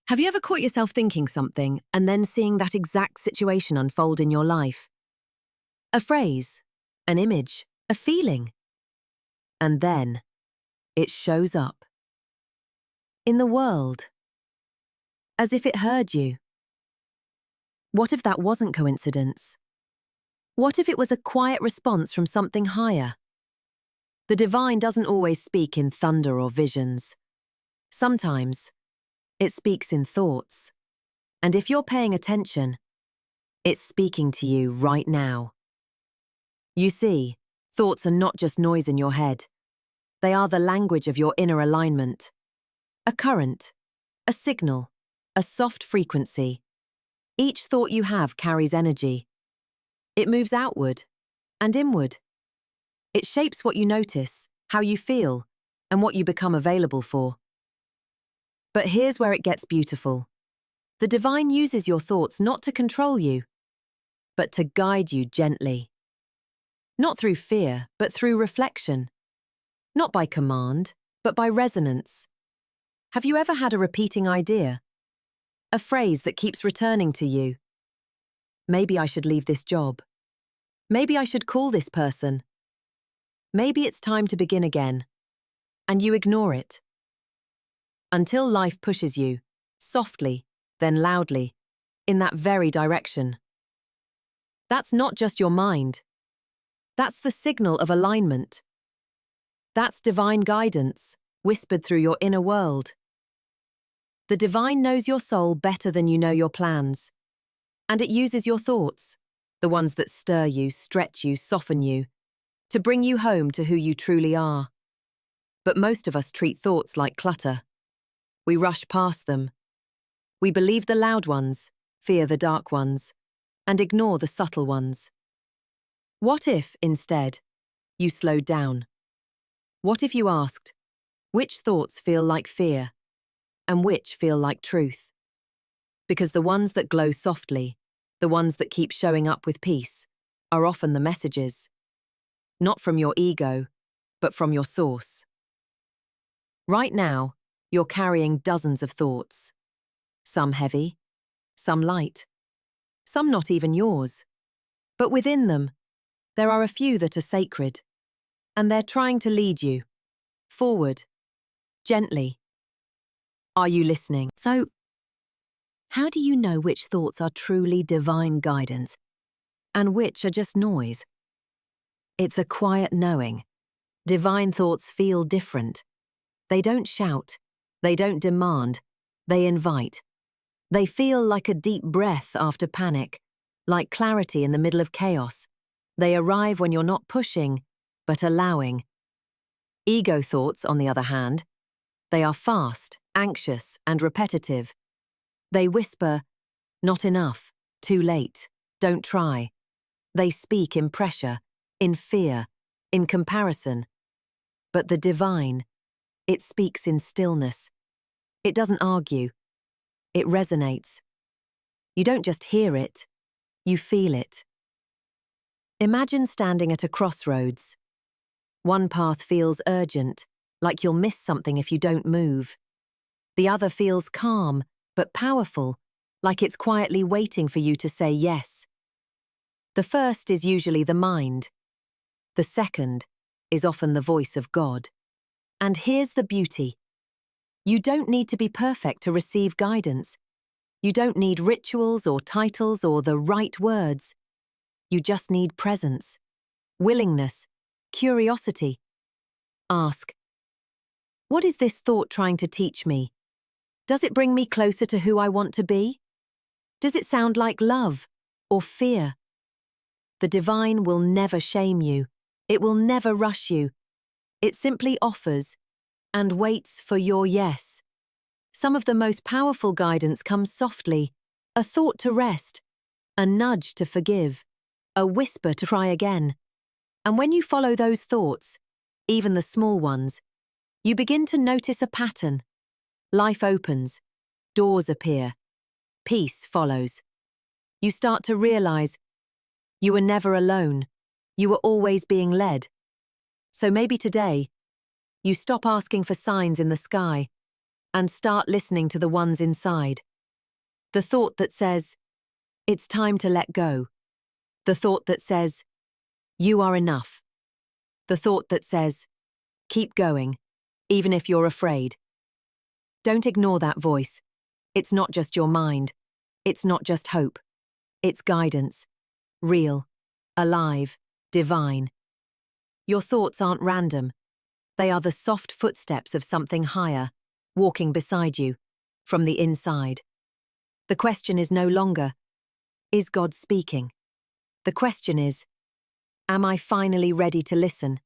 Have you ever caught yourself thinking something and then seeing that exact situation unfold in your life? A phrase, an image, a feeling. And then it shows up. In the world. As if it heard you. What if that wasn't coincidence? What if it was a quiet response from something higher? The divine doesn't always speak in thunder or visions. Sometimes it speaks in thoughts. And if you're paying attention, it's speaking to you right now. You see, thoughts are not just noise in your head. They are the language of your inner alignment. A current, a signal, a soft frequency. Each thought you have carries energy. It moves outward and inward. It shapes what you notice, how you feel, and what you become available for. But here's where it gets beautiful. The divine uses your thoughts not to control you, but to guide you gently. Not through fear, but through reflection. Not by command, but by resonance. Have you ever had a repeating idea? A phrase that keeps returning to you? Maybe I should leave this job. Maybe I should call this person. Maybe it's time to begin again. And you ignore it. Until life pushes you, softly, then loudly, in that very direction. That's not just your mind. That's the signal of alignment. That's divine guidance, whispered through your inner world. The divine knows your soul better than you know your plans. And it uses your thoughts, the ones that stir you, stretch you, soften you, to bring you home to who you truly are. But most of us treat thoughts like clutter. We rush past them. We believe the loud ones, fear the dark ones, and ignore the subtle ones. What if, instead, you slowed down? What if you asked, which thoughts feel like fear, and which feel like truth? Because the ones that glow softly, the ones that keep showing up with peace, are often the messages. Not from your ego, but from your source. Right now, you're carrying dozens of thoughts. Some heavy, some light, some not even yours. But within them, there are a few that are sacred, and they're trying to lead you forward, gently. Are you listening? So, how do you know which thoughts are truly divine guidance and which are just noise? It's a quiet knowing. Divine thoughts feel different. They don't shout. They don't demand. They invite. They feel like a deep breath after panic, like clarity in the middle of chaos. They arrive when you're not pushing, but allowing. Ego thoughts, on the other hand, they are fast, anxious, and repetitive. They whisper, not enough, too late, don't try. They speak in pressure, in fear, in comparison. But the divine, it speaks in stillness. It doesn't argue. It resonates. You don't just hear it, you feel it. Imagine standing at a crossroads. One path feels urgent, like you'll miss something if you don't move. The other feels calm, but powerful, like it's quietly waiting for you to say yes. The first is usually the mind. The second is often the voice of God. And here's the beauty. You don't need to be perfect to receive guidance. You don't need rituals or titles or the right words. You just need presence, willingness, curiosity. Ask, what is this thought trying to teach me? Does it bring me closer to who I want to be? Does it sound like love or fear? The divine will never shame you. It will never rush you. It simply offers and waits for your yes. Some of the most powerful guidance comes softly, a thought to rest, a nudge to forgive, a whisper to try again. And when you follow those thoughts, even the small ones, you begin to notice a pattern. Life opens, doors appear, peace follows. You start to realize you were never alone, you were always being led. So maybe today, you stop asking for signs in the sky and start listening to the ones inside. The thought that says, it's time to let go. The thought that says, you are enough. The thought that says, keep going, even if you're afraid. Don't ignore that voice. It's not just your mind. It's not just hope. It's guidance. Real, alive, divine. Your thoughts aren't random. They are the soft footsteps of something higher, walking beside you, from the inside. The question is no longer, is God speaking? The question is, am I finally ready to listen?